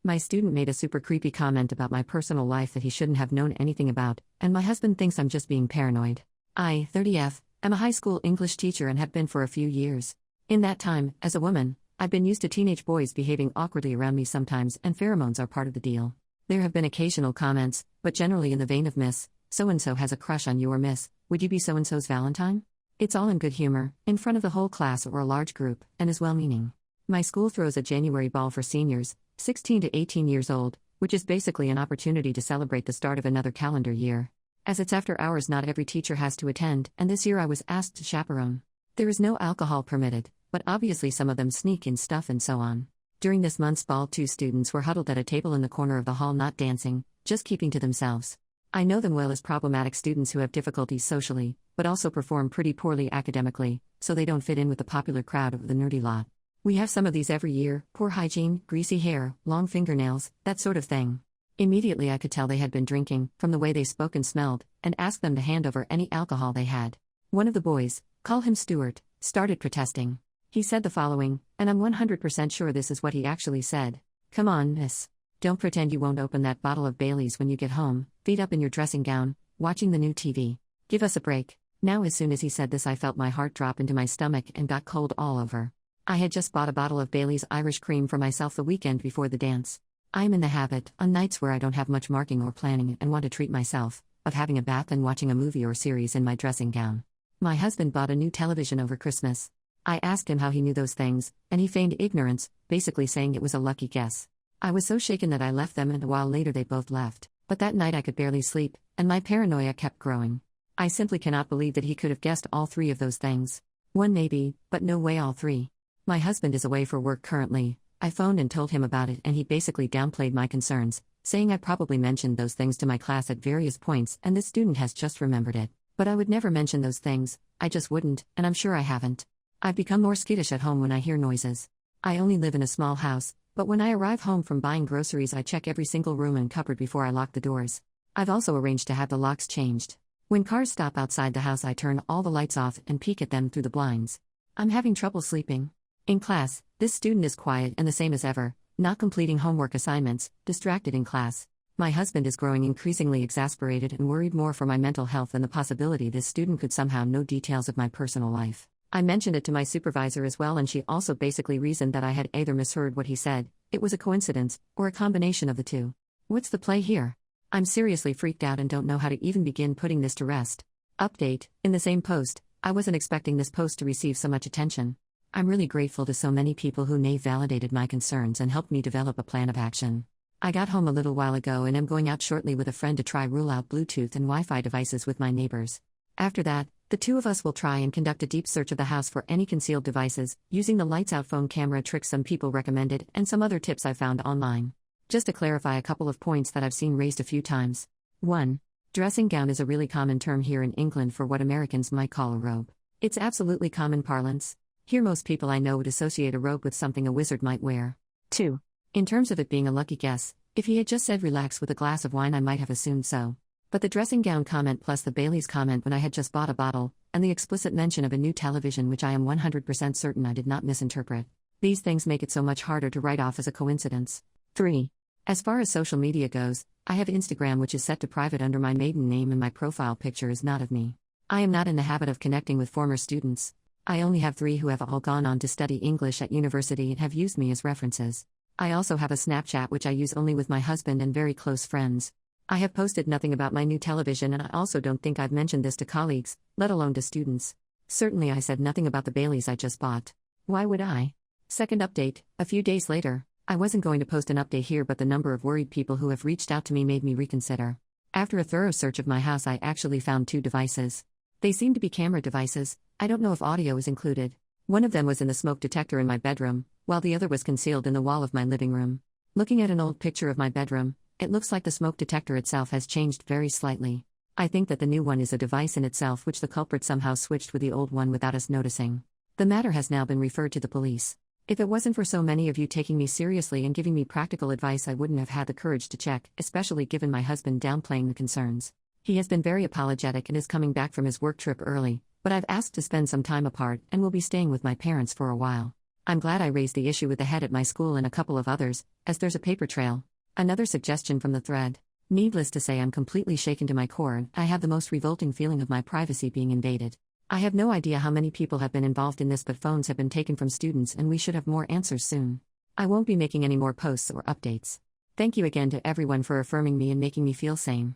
My student made a super creepy comment about my personal life that he shouldn't have known anything about, and my husband thinks I'm just being paranoid. I, 30F, am a high school English teacher and have been for a few years. In that time, as a woman, I've been used to teenage boys behaving awkwardly around me sometimes, and pheromones are part of the deal. There have been occasional comments, but generally in the vein of Miss, so-and-so has a crush on you, or Miss, would you be so-and-so's Valentine? It's all in good humor, in front of the whole class or a large group, and is well-meaning. My school throws a January ball for seniors, 16 to 18 years old, which is basically an opportunity to celebrate the start of another calendar year. As it's after hours, not every teacher has to attend, and this year I was asked to chaperone. There is no alcohol permitted, but obviously some of them sneak in stuff and so on. During this month's ball, 2 students were huddled at a table in the corner of the hall, not dancing, just keeping to themselves. I know them well as problematic students who have difficulties socially, but also perform pretty poorly academically, so they don't fit in with the popular crowd of the nerdy lot. We have some of these every year: poor hygiene, greasy hair, long fingernails, that sort of thing. Immediately I could tell they had been drinking, from the way they spoke and smelled, and asked them to hand over any alcohol they had. One of the boys, call him Stuart, started protesting. He said the following, and I'm 100% sure this is what he actually said. "Come on, miss. Don't pretend you won't open that bottle of Bailey's when you get home, feet up in your dressing gown, watching the new TV. Give us a break." Now, as soon as he said this, I felt my heart drop into my stomach and got cold all over. I had just bought a bottle of Bailey's Irish Cream for myself the weekend before the dance. I'm in the habit, on nights where I don't have much marking or planning and want to treat myself, of having a bath and watching a movie or series in my dressing gown. My husband bought a new television over Christmas. I asked him how he knew those things, and he feigned ignorance, basically saying it was a lucky guess. I was so shaken that I left them, and a while later they both left. But that night I could barely sleep, and my paranoia kept growing. I simply cannot believe that he could have guessed all 3 of those things. One maybe, but no way all 3. My husband is away for work currently. I phoned and told him about it, and he basically downplayed my concerns, saying I probably mentioned those things to my class at various points and this student has just remembered it. But I would never mention those things, I just wouldn't, and I'm sure I haven't. I've become more skittish at home when I hear noises. I only live in a small house, but when I arrive home from buying groceries I check every single room and cupboard before I lock the doors. I've also arranged to have the locks changed. When cars stop outside the house I turn all the lights off and peek at them through the blinds. I'm having trouble sleeping. In class, this student is quiet and the same as ever, not completing homework assignments, distracted in class. My husband is growing increasingly exasperated and worried more for my mental health and the possibility this student could somehow know details of my personal life. I mentioned it to my supervisor as well, and she also basically reasoned that I had either misheard what he said, it was a coincidence, or a combination of the two. What's the play here? I'm seriously freaked out and don't know how to even begin putting this to rest. Update: in the same post, I wasn't expecting this post to receive so much attention. I'm really grateful to so many people who validated my concerns and helped me develop a plan of action. I got home a little while ago and am going out shortly with a friend to try rule out Bluetooth and Wi-Fi devices with my neighbors. After that, the 2 of us will try and conduct a deep search of the house for any concealed devices, using the lights-out phone camera trick some people recommended and some other tips I found online. Just to clarify a couple of points that I've seen raised a few times. 1. Dressing gown is a really common term here in England for what Americans might call a robe. It's absolutely common parlance. Here most people I know would associate a robe with something a wizard might wear. 2. In terms of it being a lucky guess, if he had just said relax with a glass of wine I might have assumed so. But the dressing gown comment plus the Bailey's comment when I had just bought a bottle, and the explicit mention of a new television which I am 100% certain I did not misinterpret. These things make it so much harder to write off as a coincidence. 3. As far as social media goes, I have Instagram which is set to private under my maiden name and my profile picture is not of me. I am not in the habit of connecting with former students. I only have 3 who have all gone on to study English at university and have used me as references. I also have a Snapchat which I use only with my husband and very close friends. I have posted nothing about my new television, and I also don't think I've mentioned this to colleagues, let alone to students. Certainly I said nothing about the Baileys I just bought. Why would I? Second update: a few days later. I wasn't going to post an update here, but the number of worried people who have reached out to me made me reconsider. After a thorough search of my house I actually found 2 devices. They seem to be camera devices. I don't know if audio is included. One of them was in the smoke detector in my bedroom, while the other was concealed in the wall of my living room. Looking at an old picture of my bedroom, it looks like the smoke detector itself has changed very slightly. I think that the new one is a device in itself which the culprit somehow switched with the old one without us noticing. The matter has now been referred to the police. If it wasn't for so many of you taking me seriously and giving me practical advice, I wouldn't have had the courage to check, especially given my husband downplaying the concerns. He has been very apologetic and is coming back from his work trip early, but I've asked to spend some time apart and will be staying with my parents for a while. I'm glad I raised the issue with the head at my school and a couple of others, as there's a paper trail. Another suggestion from the thread. Needless to say, I'm completely shaken to my core and I have the most revolting feeling of my privacy being invaded. I have no idea how many people have been involved in this, but phones have been taken from students and we should have more answers soon. I won't be making any more posts or updates. Thank you again to everyone for affirming me and making me feel sane.